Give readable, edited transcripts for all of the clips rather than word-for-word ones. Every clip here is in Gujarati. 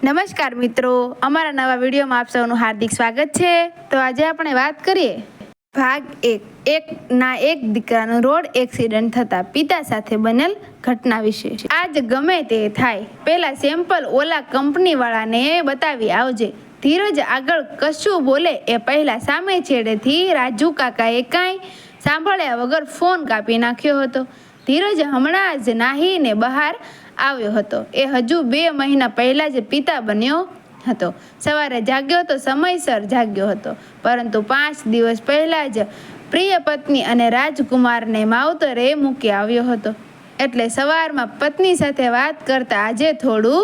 નમસ્કાર મિત્રો, અમારા નવા વિડીયોમાં આપ સૌનું હાર્દિક સ્વાગત છે। તો આજે આપણે વાત કરીએ ભાગ 1 એક દીકરાનો રોડ એક્સિડન્ટ થતા પિતા સાથે બનેલ ઘટના વિશે। આજ ગમે તે થાય, પહેલા સેમ્પલ ઓલા કંપનીવાળાને બતાવી આવજે। ધીરજ આગળ કશું બોલે એ પહેલા સામે છેડેથી રાજુ કાકાએ કાંઈ સાંભળ્યા વગર ફોન કાપી નાખ્યો હતો। ધીરજ હમણાં જ નાહીને બહાર આવ્યો હતો। એ હજુ 2 મહિના પહેલા જ પિતા બન્યો હતો। સવારે જાગ્યો તો સમયસર જાગ્યો હતો, પરંતુ 5 દિવસ પહેલા જ પ્રિય પત્ની અને રાજકુમારને માવતરે મૂકી આવ્યો હતો। એટલે સવારમાં પત્ની સાથે વાત કરતા આજે થોડું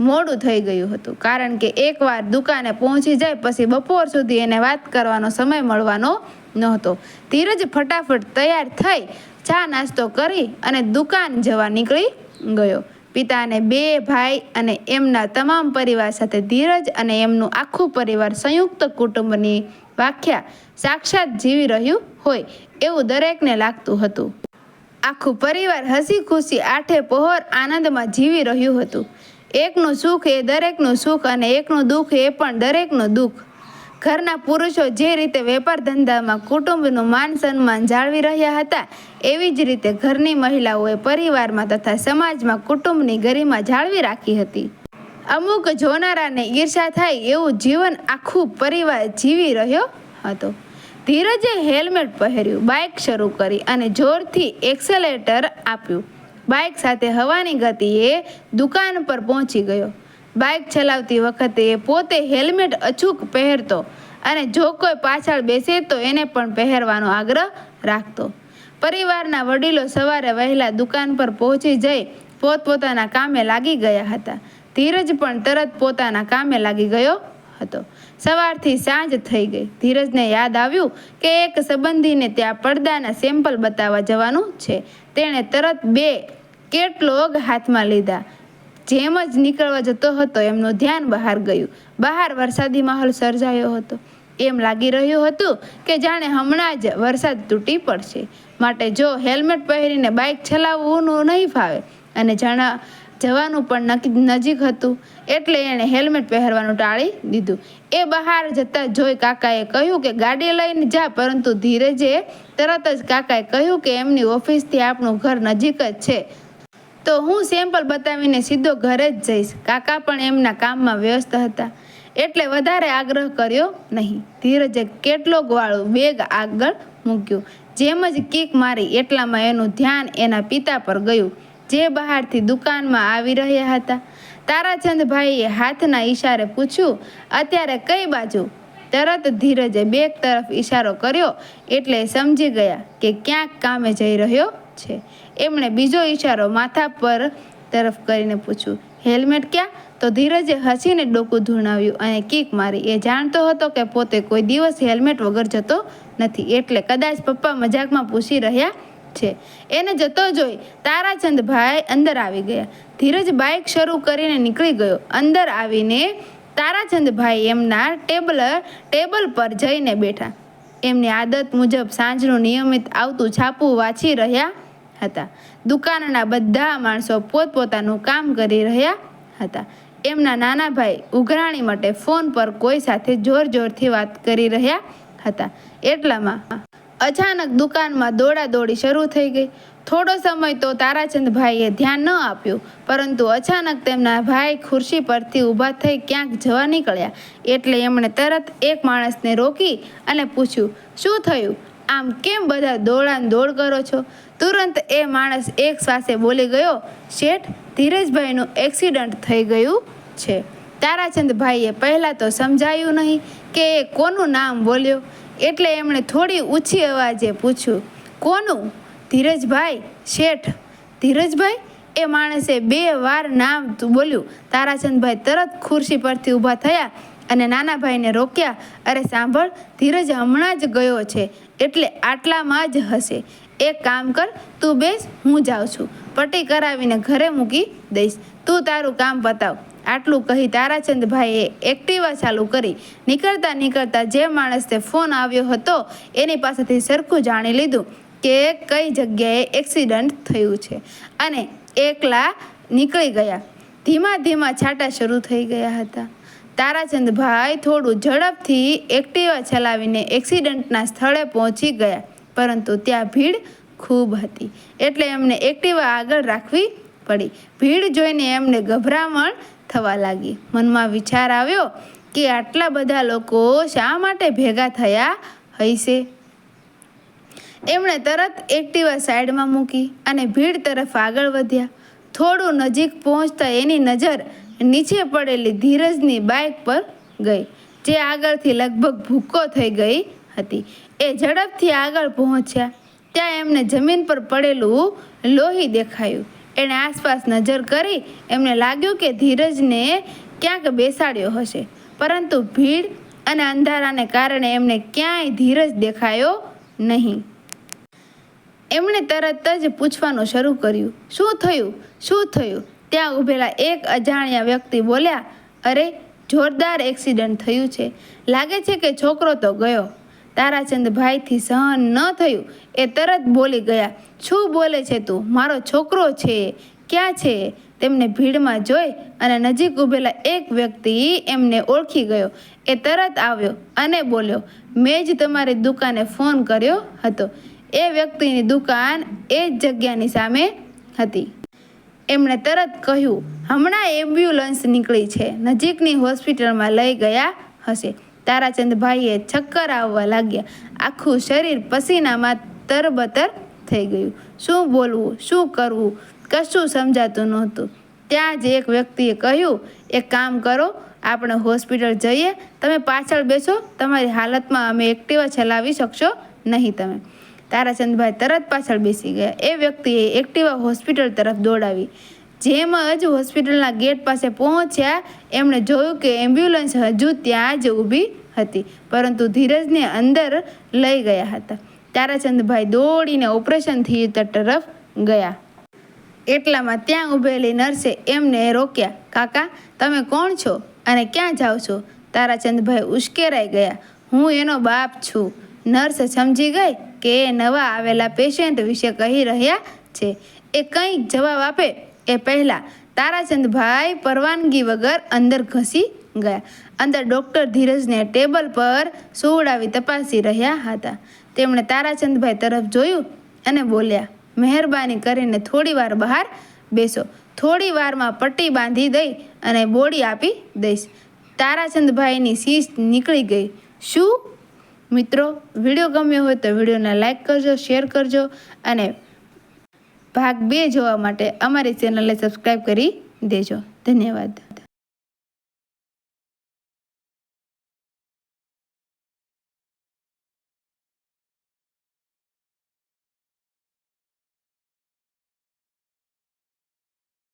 મોડું થઈ ગયું હતું, કારણ કે એકવાર દુકાને પહોંચી જાય પછી બપોર સુધી એને વાત કરવાનો સમય મળવાનો નહોતો। ધીરજ ફટાફટ તૈયાર થઈ ચા નાસ્તો કરી અને દુકાન જવા નીકળી ગયો। પિતાને 2 ભાઈ અને એમના તમામ પરિવાર સાથે ધીરજ અને એમનું આખું પરિવાર સંયુક્ત કુટુંબની વ્યાખ્યા સાક્ષાત જીવી રહ્યું હોય એવું દરેકને લાગતું હતું। આખું પરિવાર હસી ખુશી આઠે પહોર આનંદમાં જીવી રહ્યું હતું। એકનું સુખ એ દરેકનું સુખ અને એકનું દુઃખ એ પણ દરેકનું દુઃખ। ઘરના પુરુષો જે રીતે વેપાર ધંધામાં કુટુંબનું માન સન્માન જાળવી રહ્યા હતા, એવી જ રીતે ઘરની મહિલાઓએ પરિવારમાં તથા સમાજમાં કુટુંબની ગરિમા જાળવી રાખી હતી। અમુક જોનારાને ઈર્ષા થાય એવું જીવન આખું પરિવાર જીવી રહ્યો હતો। ધીરજે હેલ્મેટ પહેર્યું, બાઇક શરૂ કરી અને જોરથી એક્સેલેટર આપ્યું। બાઇક સાથે હવાની ગતિએ દુકાન પર પહોંચી ગયો। બાઇક ચલાવતી વખતે એ પોતે હેલ્મેટ અચૂક પહેરતો અને જો કોઈ પાછળ બેસે તો એને પણ પહેરવાનો આગ્રહ રાખતો। પરિવારના વડીલો સવારે વહેલા દુકાન પર પહોંચી જઈ પોતપોતાના કામે લાગી ગયા હતા। ધીરજ પણ તરત પોતાના કામે લાગી ગયો હતો। સવારથી સાંજ થઈ ગઈ। ધીરજને યાદ આવ્યું કે એક સંબંધીને ત્યાં પડદાના સેમ્પલ બતાવવા જવાનું છે। તેણે તરત 2 કેટલોગ હાથમાં લીધા। જેમ જ નીકળવા જતો હતો એમનું ધ્યાન બહાર ગયું। બહાર વરસાદી માહોલ સર્જાયો હતો। એમ લાગી રહ્યું હતું કે જાણે હમણાં જ વરસાદ તૂટી પડશે, માટે જો હેલ્મેટ પહેરીને બાઇક ચલાવવું નહીં ફાવે અને જવાનું પણ નજીક હતું, એટલે એણે હેલ્મેટ પહેરવાનું ટાળી દીધું। એ બહાર જતા જોઈ કાકાએ કહ્યું કે ગાડી લઈને જા, પરંતુ ધીરજે તરત જ કાકાએ કહ્યું કે એમની ઓફિસથી આપણું ઘર નજીક જ છે, તો હું સેમ્પલ બતાવીને સીધો ઘરે જ જઈશ। કાકા પણ એમના કામમાં વ્યસ્ત હતા, એટલે વધારે આગ્રહ કર્યો નહીં। ધીરજે કેટલોગવાળું બેગ આગળ મૂક્યું। જેમ જ કિક મારી એટલામાં એનું ધ્યાન એના પિતા પર ગયું, જે બહારથી દુકાનમાં આવી રહ્યા હતા। તારાચંદભાઈએ હાથના ઈશારે પૂછ્યું, અત્યારે કઈ બાજુ? તરત ધીરજે બેગ તરફ ઈશારો કર્યો એટલે સમજી ગયા કે ક્યાંક કામે જઈ રહ્યો છે। એમણે બીજો ઈશારો માથા પર તરફ કરીને પૂછ્યું, હેલ્મેટ ક્યાં? તો ધીરજે હસીને ડોકું ધૂણાવ્યું અને કિક મારી। એ જાણતો હતો કે પોતે કોઈ દિવસ હેલ્મેટ વગર જતો નથી, એટલે કદાચ પપ્પા મજાકમાં પૂછી રહ્યા છે। એને જતો જોઈ તારાચંદભાઈ અંદર આવી ગયા। ધીરજ બાઇક શરૂ કરીને નીકળી ગયો। અંદર આવીને તારાચંદભાઈ એમના ટેબલ પર જઈને બેઠા। એમની આદત મુજબ સાંજનું નિયમિત આવતું છાપું વાંચી રહ્યા હતા। દુકાનના બધા માણસો પોતપોતાનું કામ કરી રહ્યા હતા। એમના નાના ભાઈ ઉઘરાણી માટે ફોન પર કોઈ સાથે જોરથી વાત કરી રહ્યા હતા। એટલામાં અચાનક દુકાનમાં દોડાદોડી શરૂ થઈ ગઈ। થોડો સમય તો તારાચંદભાઈએ ધ્યાન ન આપ્યું, પરંતુ અચાનક તેમના ભાઈ ખુરશી પરથી ઊભા થઈ ક્યાંક જવા નીકળ્યા। એટલે એમણે તરત એક માણસને રોકી અને પૂછ્યું, શું થયું? આમ કેમ બધા દોડ કરો છો? તુરંત એ માણસ એક શ્વાસે બોલી ગયો, શેઠ, ધીરજભાઈનું એક્સિડન્ટ થઈ ગયું છે। તારાચંદભાઈએ પહેલાં તો સમજાયું નહીં કે એ કોનું નામ બોલ્યો, એટલે એમણે થોડી ઊંચી અવાજે પૂછ્યું, કોનું? ધીરજભાઈ, શેઠ ધીરજભાઈ? એ માણસે 2 વાર નામ બોલ્યું। તારાચંદભાઈ તરત ખુરશી પરથી ઊભા થયા અને નાના ભાઈને રોક્યા। અરે સાંભળ, ધીરજ હમણાં જ ગયો છે, એટલે આટલામાં જ હશે। એક કામ કર, તું બેસ, હું જાઉં છું, પટ્ટી કરાવીને ઘરે મૂકી દઈશ, તું તારું કામ પતાવ। આટલું કહી તારાચંદભાઈએ એક્ટિવા ચાલુ કરી। નીકળતા જે માણસને ફોન આવ્યો હતો એની પાસેથી સરખું જાણી લીધું કે કઈ જગ્યાએ એક્સિડન્ટ થયું છે અને એકલા નીકળી ગયા। ધીમા ધીમા છાંટા શરૂ થઈ ગયા હતા. તારાચંદભાઈ થોડું ઝડપથી એક્ટિવા ચલાવીને એક્સિડન્ટના સ્થળે પહોંચી ગયા, પરંતુ ત્યાં ભીડ ખૂબ હતી એટલે એમને એક્ટિવા આગળ રાખવી પડી. ભીડ જોઈને એમને ગભરામણ થવા લાગી. મનમાં વિચાર આવ્યો કે આટલા બધા લોકો શા માટે ભેગા થયા હશે. એમણે તરત એક્ટિવા સાઈડમાં મૂકી અને ભીડ તરફ આગળ વધ્યા. થોડું નજીક પહોંચતા એની નજર નીચે પડેલી ધીરજની બાઇક પર ગઈ, જે આગળથી લગભગ ભૂક્કો થઈ ગઈ હતી. એ ઝડપથી આગળ પહોંચ્યા. ત્યાં એમને જમીન પર પડેલું લોહી દેખાયું. એણે આસપાસ નજર કરી. એમને લાગ્યું કે ધીરજને ક્યાંક બેસાડ્યો હશે, પરંતુ ભીડ અને અંધારાને કારણે એમને ક્યાંય ધીરજ દેખાયો નહીં. એમણે તરત જ પૂછવાનું શરૂ કર્યું, શું થયું, શું થયું? ત્યાં ઊભેલા એક અજાણ્યા વ્યક્તિ બોલ્યા, અરે, જોરદાર એક્સિડન્ટ થયું છે. લાગે છે કે છોકરો તો ગયો. તારાચંદભાઈથી સહન ન થયું. એ તરત બોલી ગયા, શું બોલે છે તું? મારો છોકરો છે. ક્યાં છે? તેમને ભીડમાં જોઈ અને નજીક ઊભેલા એક વ્યક્તિ એમને ઓળખી ગયો. એ તરત આવ્યો અને બોલ્યો, મેં જ તમારી દુકાને ફોન કર્યો હતો. એ વ્યક્તિની દુકાન એ જ જગ્યાની સામે હતી. એમણે તરત કહ્યું, હમણાં એમ્બ્યુલન્સ નીકળી છે, નજીકની હોસ્પિટલમાં લઈ ગયા હશે. તારાચંદભાઈએ ચક્કર આવવા લાગ્યા. આખું શરીર પસીનામાં તરબતર થઈ ગયું. શું બોલવું, શું કરવું, કશું સમજાતું નહોતું. ત્યાં જ એક વ્યક્તિએ કહ્યું, એક કામ કરો, આપણે હોસ્પિટલ જઈએ. તમે પાછળ બેસો. તમારી હાલતમાં અમે એક્ટિવા ચલાવી શકશો નહીં તમે. તારાચંદભાઈ તરત પાછળ બેસી ગયા. એ વ્યક્તિએ એક્ટિવા હોસ્પિટલ તરફ દોડાવી. જેમ જ હોસ્પિટલના ગેટ પાસે પહોંચ્યા, એમણે જોયું કે એમ્બ્યુલન્સ હજુ ત્યાં જ ઊભી હતી, પરંતુ ધીરજને અંદર લઈ ગયા હતા. તારાચંદભાઈ દોડીને ઓપરેશન થિયેટર તરફ ગયા. એટલામાં ત્યાં ઊભેલી નર્સે એમને રોક્યા. કાકા, તમે કોણ છો અને ક્યાં જાઓ છો? તારાચંદભાઈ ઉશ્કેરાઈ ગયા. હું એનો બાપ છું. નર્સ સમજી ગઈ કે એ નવા આવેલા પેશન્ટ વિશે કહી રહ્યા છે. એ કંઈ જવાબ આપે એ પહેલાં તારાચંદભાઈ પરવાનગી વગર અંદર ઘસી ગયા. અંદર ડૉક્ટર ધીરજને ટેબલ પર સુવડાવી તપાસી રહ્યા હતા. તેમણે તારાચંદભાઈ તરફ જોયું અને બોલ્યા, મહેરબાની કરીને થોડી વાર બહાર બેસો. થોડી વારમાં પટ્ટી બાંધી દઈ અને બોડી આપી દઈશ. તારાચંદભાઈની શીશ નીકળી ગઈ. શું? મિત્રો, વિડીયો ગમ્યો હોય તો વિડીયોને લાઈક કરજો, શેર કરજો અને ભાગ 2 જોવા માટે અમારી ચેનલને સબસ્ક્રાઈબ કરી દેજો. ધન્યવાદ.